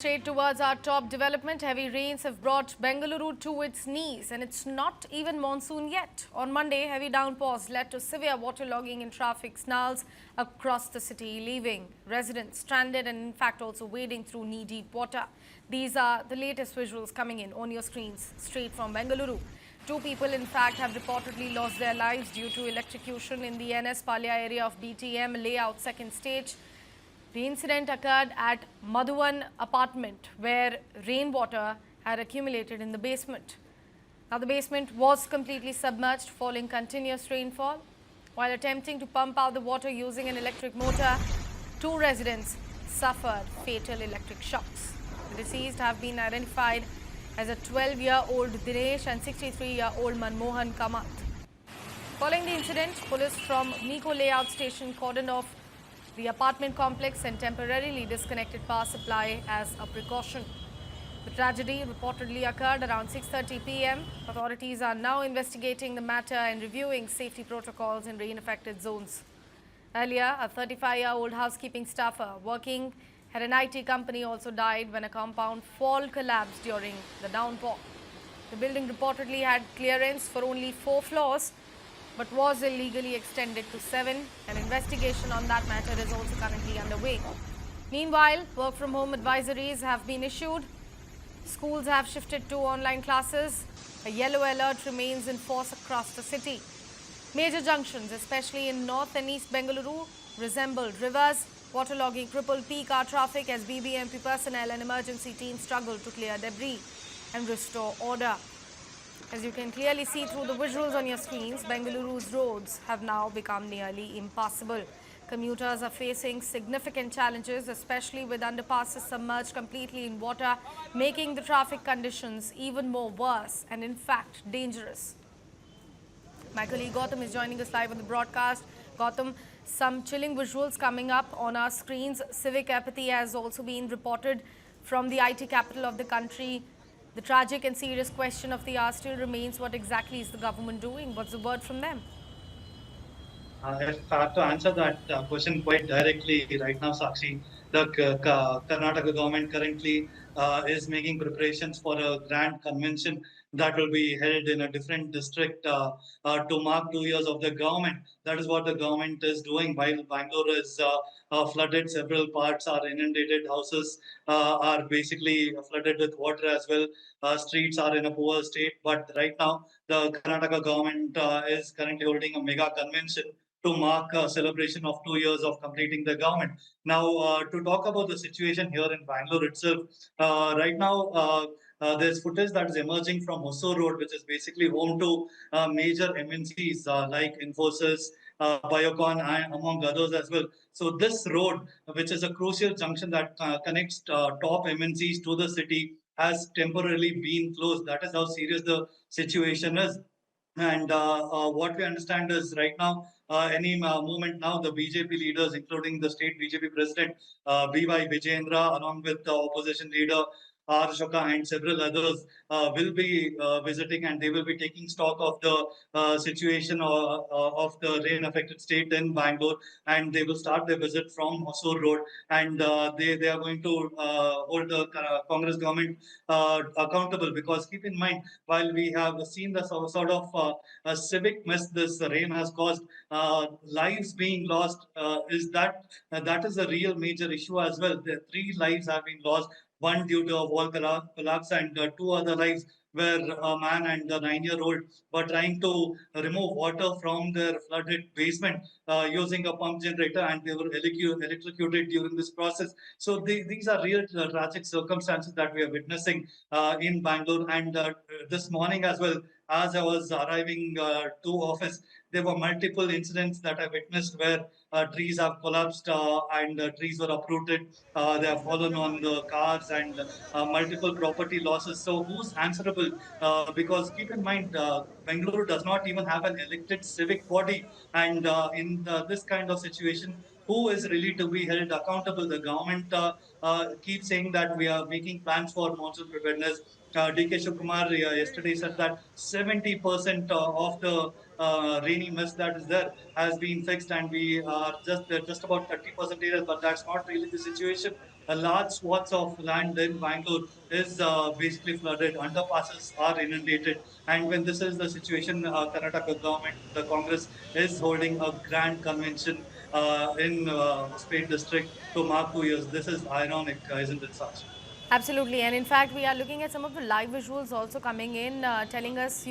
Straight towards our top development, heavy rains have brought Bengaluru to its knees, and it's not even monsoon yet. On Monday, heavy downpours led to severe waterlogging and traffic snarls across the city, leaving residents stranded and in fact also wading through knee-deep water. These are the latest visuals coming in on your screens straight from Bengaluru. Two people, in fact, have reportedly lost their lives due to electrocution in the NS Palya area of BTM Layout second stage. The incident occurred at Madhuvan apartment where rainwater had accumulated in the basement. Now the basement was completely submerged following continuous rainfall. While attempting to pump out the water using an electric motor, two residents suffered fatal electric shocks. The deceased have been identified as a 12-year-old Dinesh and 63-year-old Manmohan Kamath. Following the incident, police from Miko Layout station cordoned off the apartment complex and temporarily disconnected power supply as a precaution. The tragedy reportedly occurred around 6:30 p.m. Authorities are now investigating the matter and reviewing safety protocols in rain-affected zones. Earlier, a 35-year-old housekeeping staffer working at an IT company also died when a compound wall collapsed during the downpour. The building reportedly had clearance for only 4 floors, but was illegally extended to 7. An investigation on that matter is also currently underway. Meanwhile, work from home advisories have been issued. Schools have shifted to online classes. A yellow alert remains in force across the city. Major junctions, especially in north and east Bengaluru, resembled rivers. Waterlogging crippled peak-hour traffic as BBMP personnel and emergency teams struggled to clear debris and restore order. As you can clearly see through the visuals on your screens, Bengaluru's roads have now become nearly impassable. Commuters are facing significant challenges, especially with underpasses submerged completely in water, making the traffic conditions even more worse and in fact dangerous. My colleague Gautam is joining us live on the broadcast. Gautam, some chilling visuals coming up on our screens. Civic apathy has also been reported from the IT capital of the country. The tragic and serious question of the hour still remains: what exactly is the government doing? What's the word from them? If I have to answer that question quite directly right now, Sakshi, the Karnataka government currently is making preparations for a grand convention that will be held in a different district to mark 2 years of the government. That is what the government is doing. While Bangalore is flooded, several parts are inundated, houses are basically flooded with water as well. Streets are in a poor state. But right now, the Karnataka government is currently holding a mega convention to mark a celebration of 2 years of completing the government. Now, to talk about the situation here in Bangalore itself, right now, there's footage that is emerging from Hosur Road, which is basically home to major MNCs like Infosys, Biocon, and among others as well. So this road, which is a crucial junction that connects top MNCs to the city, has temporarily been closed. That is how serious the situation is. And what we understand is right now, any movement now, the BJP leaders, including the state BJP president, BY Vijayendra, along with the opposition leader, R. Shoka, and several others, will be visiting, and they will be taking stock of the situation of the rain affected state in Bangalore. And they will start their visit from Hosur Road. And they are going to hold the Congress government accountable, because keep in mind, while we have seen the sort of a civic mess this rain has caused, lives being lost, is that is a real major issue as well. The 3 lives have been lost, one due to a wall collapse, and 2 other lives where a man and a 9-year-old were trying to remove water from their flooded basement using a pump generator, and they were electrocuted during this process. So these are real tragic circumstances that we are witnessing in Bangalore. And this morning as well, as I was arriving to office, there were multiple incidents that I witnessed where trees have collapsed and trees were uprooted. They have fallen on the cars, and multiple property losses. So who's answerable? Because keep in mind, Bengaluru does not even have an elected civic body. And in this kind of situation, who is really to be held accountable? The government keeps saying that we are making plans for monsoon preparedness. DK Shivkumar yesterday said that 70% of the rainy mist that is there has been fixed, and we are just about 30% areas. But that's not really the situation. a large swaths of land in Bangalore is basically flooded. Underpasses are inundated. And when this is the situation, Karnataka government, the Congress is holding a grand convention in Spade district to mark 2 years. This is ironic, isn't it, Sakshi? Absolutely. And in fact, we are looking at some of the live visuals also coming in, telling us,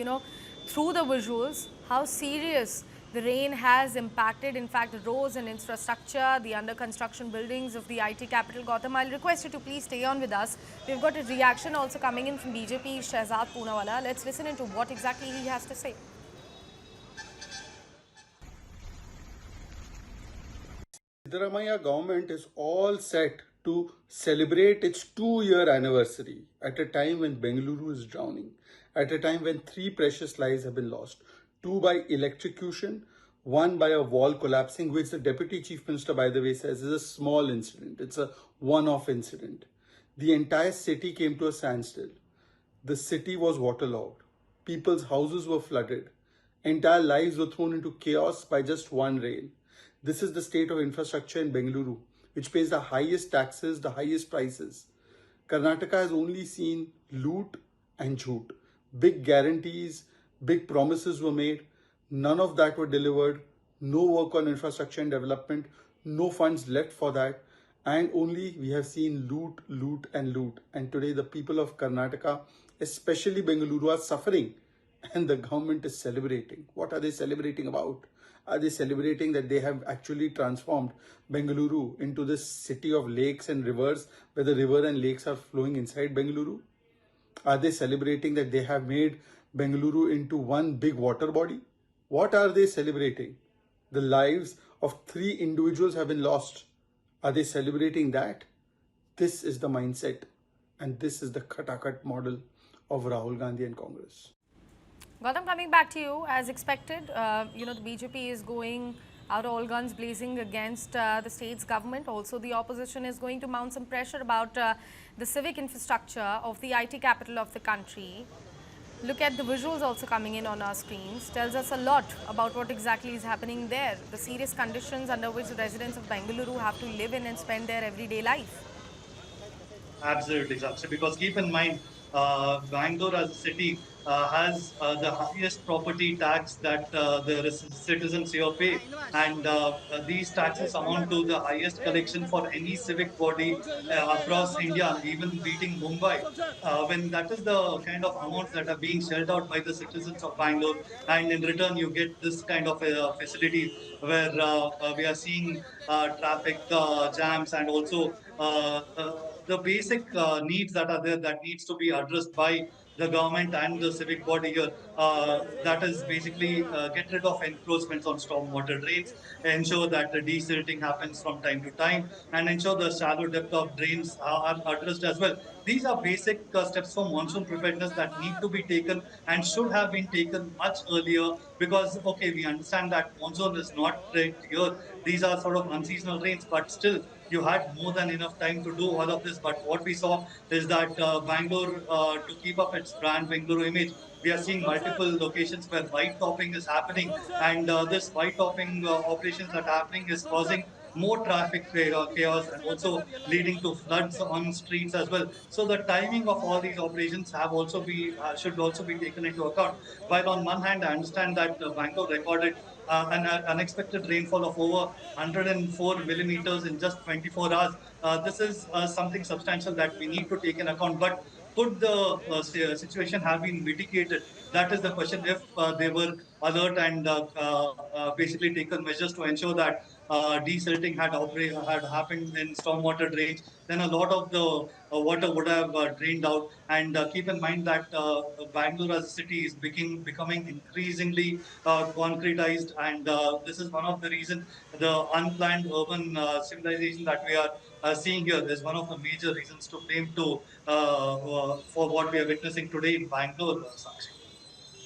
through the visuals, how serious the rain has impacted, in fact, the roads and infrastructure, the under construction buildings of the IT capital. Gautam, I'll request you to please stay on with us. We've got a reaction also coming in from BJP Shahzad Poonawala. Let's listen into what exactly he has to say. Siddaramaiah government is all set to celebrate its 2-year anniversary at a time when Bengaluru is drowning, at a time when 3 precious lives have been lost, 2 by electrocution, 1 by a wall collapsing, which the Deputy Chief Minister, by the way, says is a small incident. It's a one-off incident. The entire city came to a standstill. The city was waterlogged. People's houses were flooded. Entire lives were thrown into chaos by just one rain. This is the state of infrastructure in Bengaluru, which pays the highest taxes, the highest prices. Karnataka has only seen loot and jhoot. Big guarantees, big promises were made. None of that were delivered. No work on infrastructure and development. No funds left for that. And only we have seen loot, loot and loot. And today the people of Karnataka, especially Bengaluru, are suffering. And the government is celebrating. What are they celebrating about? Are they celebrating that they have actually transformed Bengaluru into this city of lakes and rivers, where the river and lakes are flowing inside Bengaluru? Are they celebrating that they have made Bengaluru into one big water body? What are they celebrating? The lives of 3 individuals have been lost. Are they celebrating that? This is the mindset, and this is the khatakat model of Rahul Gandhi and Congress. Gautam, coming back to you, as expected, the BJP is going out all guns blazing against the state's government. Also, the opposition is going to mount some pressure about the civic infrastructure of the IT capital of the country. Look at the visuals also coming in on our screens. Tells us a lot about what exactly is happening there. The serious conditions under which the residents of Bengaluru have to live in and spend their everyday life. Absolutely, Sakshi. Because keep in mind, Bangalore as a city has the highest property tax that the citizens here pay, and these taxes amount to the highest collection for any civic body across India, even beating Mumbai. When that is the kind of amounts that are being shelled out by the citizens of Bangalore, and in return you get this kind of facilities where we are seeing traffic jams, and also the basic needs that are there that needs to be addressed by the government and the civic body here. That is basically get rid of encroachments on stormwater drains, ensure that the desilting happens from time to time, and ensure the shallow depth of drains are addressed as well. These are basic steps for monsoon preparedness that need to be taken and should have been taken much earlier, because, okay, we understand that monsoon is not right here. These are sort of unseasonal rains, but still, you had more than enough time to do all of this. But what we saw is that Bangalore, to keep up its brand Bangalore image, we are seeing multiple locations where white topping is happening, and this white topping operations that are happening is causing more traffic chaos, and also leading to floods on streets as well. So the timing of all these operations have also be should also be taken into account. While on one hand, I understand that Bangalore recorded an unexpected rainfall of over 104 millimeters in just 24 hours. This is something substantial that we need to take in account. But could the situation have been mitigated? That is the question. If they were alert and basically taken measures to ensure that desilting had happened in stormwater drains, then a lot of the water would have drained out. And keep in mind that Bangalore as a city is becoming increasingly concretized, and this is one of the reasons the unplanned urban civilization that we are seeing here is one of the major reasons to blame to for what we are witnessing today in Bangalore, Sakshi.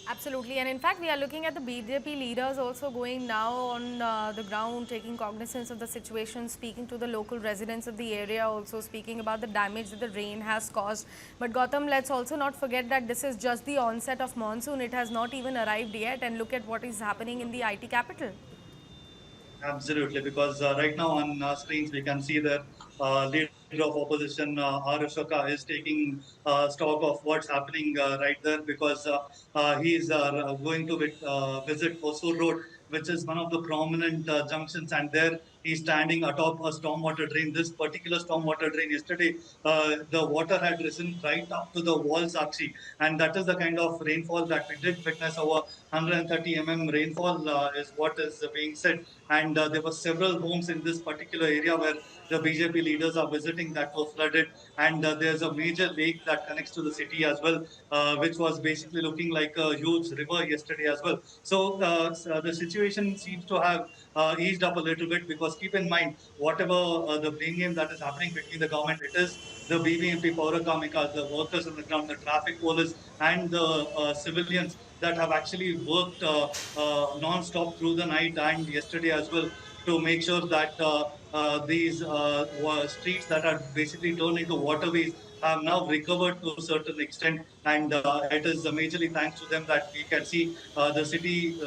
Absolutely, and in fact, we are looking at the BJP leaders also going now on the ground, taking cognizance of the situation, speaking to the local residents of the area, also speaking about the damage that the rain has caused. But Gautam, let's also not forget that this is just the onset of monsoon. It has not even arrived yet, and look at what is happening in the IT capital. Absolutely, because right now on screens we can see that leaders Leader of Opposition, R. Ashoka, is taking stock of what's happening right there because he's going to visit Hosur Road, which is one of the prominent junctions, and there he's standing atop a stormwater drain. This particular stormwater drain, yesterday, the water had risen right up to the walls, Sakshi, and that is the kind of rainfall that we did witness. Over 130 rainfall is what is being said, and there were several homes in this particular area where the BJP leaders are visiting that were flooded, and there's a major lake that connects to the city as well, which was basically looking like a huge river yesterday as well. So the situation seems to have eased up a little bit, because keep in mind, whatever the blame game that is happening between the government, it is the BBMP, Paura Kamika, the workers on the ground, the traffic police, and the civilians that have actually worked non-stop through the night and yesterday as well, to make sure that these streets that are basically turned into waterways have now recovered to a certain extent, and it is majorly thanks to them that we can see the city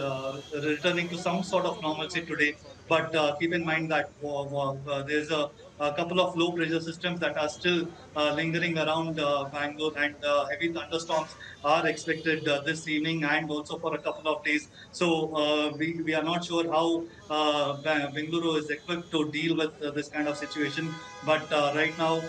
returning to some sort of normalcy today. But keep in mind that there's a couple of low pressure systems that are still lingering around Bangalore, and heavy thunderstorms are expected this evening and also for a couple of days. So we are not sure how Bengaluru is equipped to deal with this kind of situation. But right now,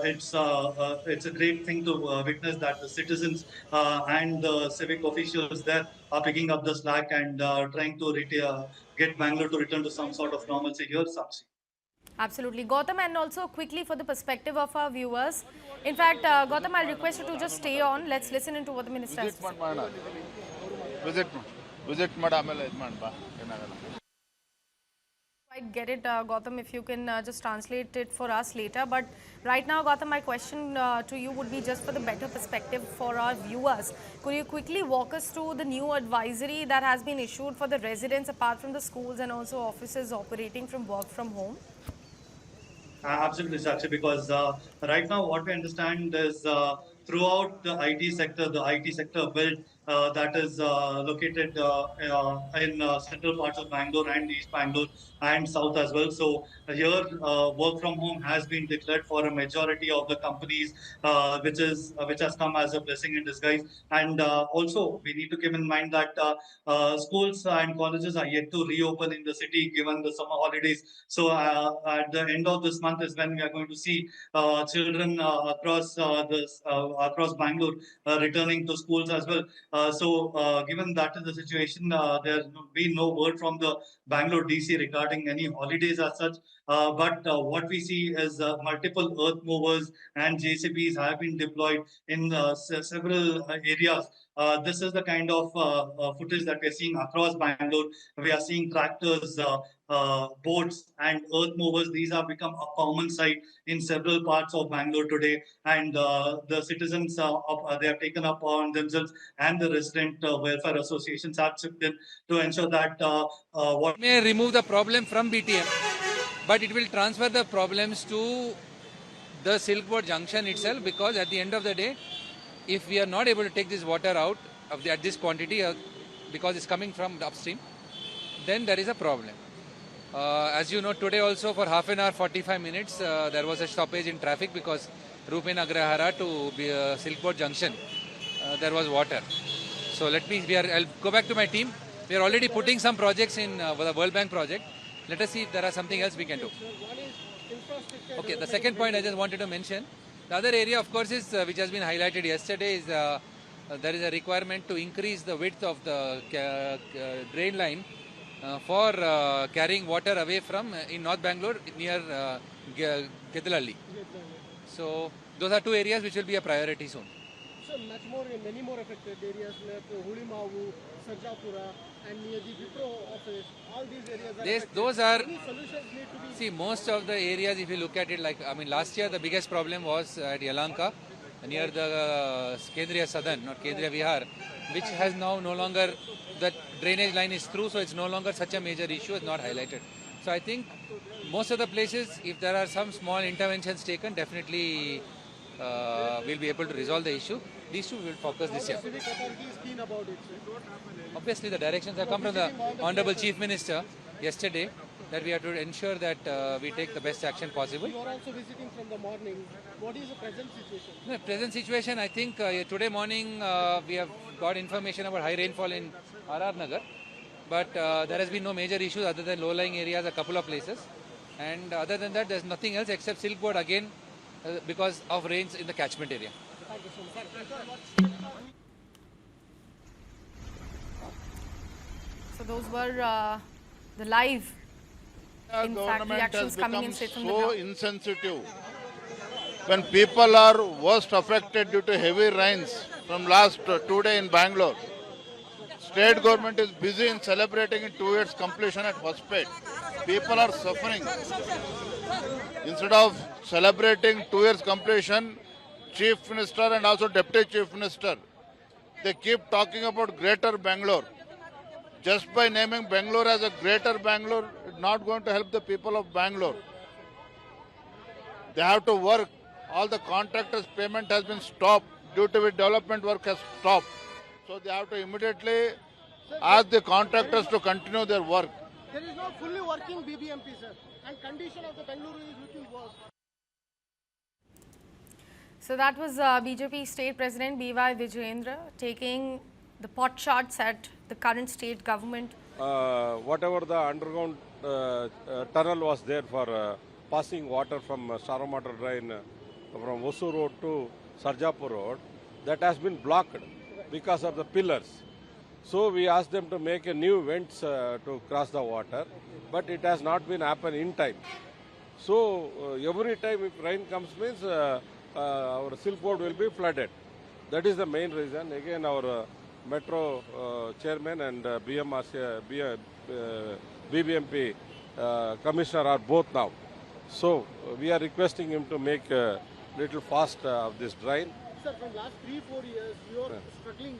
it's a great thing to witness that the citizens and the civic officials there are picking up the slack and trying to get Bangalore to return to some sort of normalcy here, Sakshi. Absolutely. Gautam, and also quickly for the perspective of our viewers. In fact, Gautam, I'll request you to just stay on. Let's listen into what the minister has to say. Visit ಮಾಡಿ ಆಮೇಲೆ ಇದು ಮಾಡ್ಬಾ ಏನಾಗಲ್ಲ. Quite get it, Gautam, if you can just translate it for us later. But right now, Gautam, my question to you would be just for the better perspective for our viewers. Could you quickly walk us through the new advisory that has been issued for the residents apart from the schools and also offices operating from work from home? Absolutely, Sakshi, because right now what we understand is throughout the IT sector build that is located in central parts of Bangalore and East Bangalore and South as well. So here, work from home has been declared for a majority of the companies, which has come as a blessing in disguise. And also, we need to keep in mind that schools and colleges are yet to reopen in the city given the summer holidays. So at the end of this month is when we are going to see children across Bangalore returning to schools as well. So given that is the situation, there's been no word from the Bangalore DC regarding any holidays as such. But what we see is multiple earth movers and JCBs have been deployed in several areas. This is the kind of footage that we're seeing across Bangalore. We are seeing tractors, boats, and earth movers. These have become a common sight in several parts of Bangalore today, and the citizens they have taken up on themselves, and the resident welfare associations have chipped in to ensure that what may remove the problem from BTM, but it will transfer the problems to the Silk Board junction itself, because at the end of the day, if we are not able to take this water out at this quantity because it's coming from the upstream, then there is a problem. As you know, today also for half an hour, 45 minutes, there was a stoppage in traffic because Rupen Agrahara to Silk Board junction, there was water. So I'll go back to my team. We are already putting some projects in the World Bank project. Let us see if there are something else we can do. Okay, the second point I just wanted to mention. The other area, of course, is which has been highlighted yesterday is there is a requirement to increase the width of the drain line for carrying water away from in North Bangalore near Kedalalli. So those are two areas which will be a priority soon. So many more affected areas like Hulimavu, Sarjapura, and near the Wipro office. All these areas are affected. Those are. Any solutions need to be. See, most of the areas, if you look at it, last year the biggest problem was at Yalanka, near the Kendriya Sadan, not Kendriya Vihar, which has now no longer, the drainage line is through, so it's no longer such a major issue, it's not highlighted. So I think most of the places, if there are some small interventions taken, definitely we'll be able to resolve the issue. These two will focus this year. Civic authority is keen about it, sir. Obviously, the directions have come from the Honorable Chief Minister yesterday. that we have to ensure that we take the best action possible. You are also visiting from the morning. What is the present situation? The present situation, I think today morning we have got information about high rainfall in RR Nagar, but there has been no major issues other than low-lying areas, a couple of places. And other than that, there's nothing else except silk board again because of rains in the catchment area. Thank you so much. So those were the live, The in fact, government has reactions coming in become straight from the so ground. insensitive. When people are worst affected due to heavy rains from last 2 days in Bangalore, state government is busy in celebrating in 2 years completion at Hospet. People are suffering. Instead of celebrating 2 years completion, Chief Minister and also Deputy Chief Minister, they keep talking about Greater Bangalore. Just by naming Bangalore as a Greater Bangalore, it's not going to help the people of Bangalore. They have to work. All the contractors' payment has been stopped due to which development work has stopped. So they have to immediately ask the contractors to continue their work. There is no fully working BBMP, sir, and condition of the Bengaluru is looking worse. So that was BJP State President B.Y. Vijayendra taking the pot shots at the current state government. Whatever the underground tunnel was there for passing water from Stormwater drain from Osu Road to Sarjapur Road, that has been blocked because of the pillars. So we asked them to make a new vents to cross the water, but it has not been happened in time. So every time if rain comes means our silk board will be flooded. That is the main reason. Again, our Metro chairman and BBMP commissioner are both now. So we are requesting him to make a little fast of this drain. Sir, from last 3-4 years, you are struggling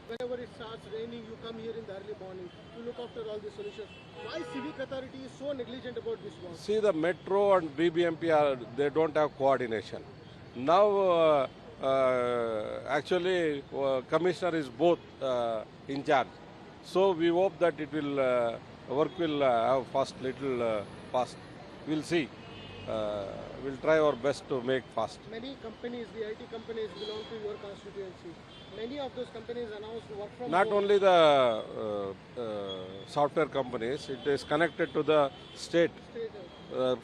whenever it starts raining, you come here in the early morning to look after all the solutions. Why Civic authority is so negligent about this one? See, the Metro and BBMP they don't have coordination. Now actually commissioner is both in charge. So we hope that it will work will have little fast. We'll see. We'll try our best to make fast. Many companies, the IT companies belong to your constituency. Many of those companies announced work from Not home. only the software companies, it is connected to the state.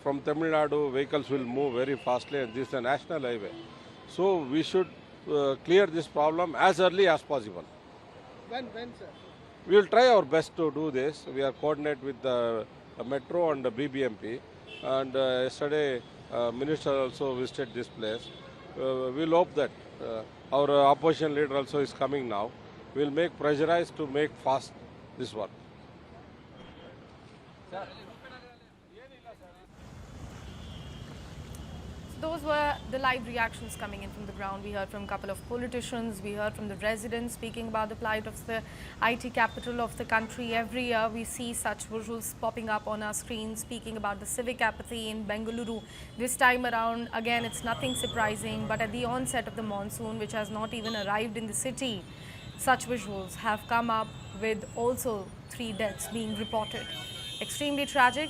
From Tamil Nadu, vehicles will move very fastly, and this is a national highway. So we should clear this problem as early as possible. When, sir? We will try our best to do this. We are coordinate with the Metro and the BBMP. And yesterday, Minister also visited this place. We'll hope that our opposition leader also is coming now. We'll make pressurize to make fast this work. Those were the live reactions coming in from the ground. We heard from a couple of politicians, we heard from the residents speaking about the plight of the IT capital of the country. Every year we see such visuals popping up on our screens, speaking about the civic apathy in Bengaluru. This time around, again, it's nothing surprising, but at the onset of the monsoon, which has not even arrived in the city, such visuals have come up with also 3 deaths being reported. Extremely tragic.